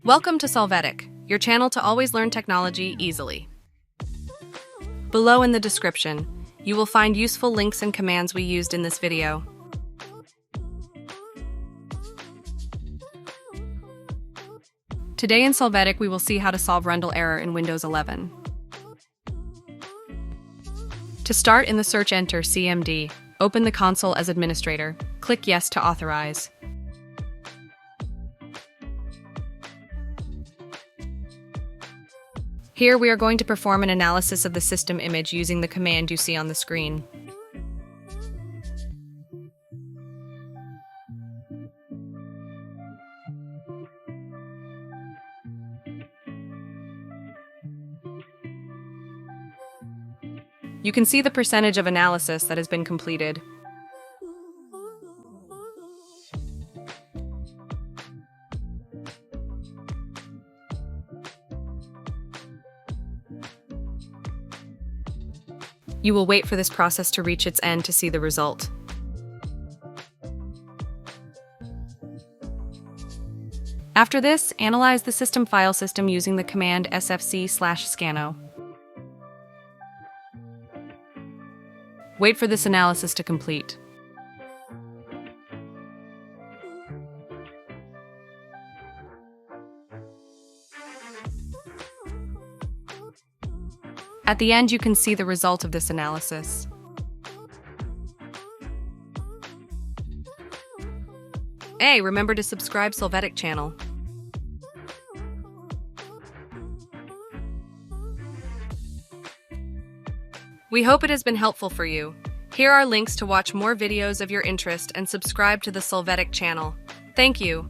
Welcome to Solvetic, your channel to always learn technology easily. Below in the description, you will find useful links and commands we used in this video. Today in Solvetic, we will see how to solve Rundll error in Windows 11. To start, in the search enter CMD, open the console as administrator, click Yes to authorize. Here we are going to perform an analysis of the system image using the command you see on the screen. You can see the percentage of analysis that has been completed. You will wait for this process to reach its end to see the result. After this, analyze the system file system using the command sfc/scannow. Wait for this analysis to complete. At the end, you can see the result of this analysis. Hey, remember to subscribe Solvetic channel. We hope it has been helpful for you. Here are links to watch more videos of your interest and subscribe to the Solvetic channel. Thank you.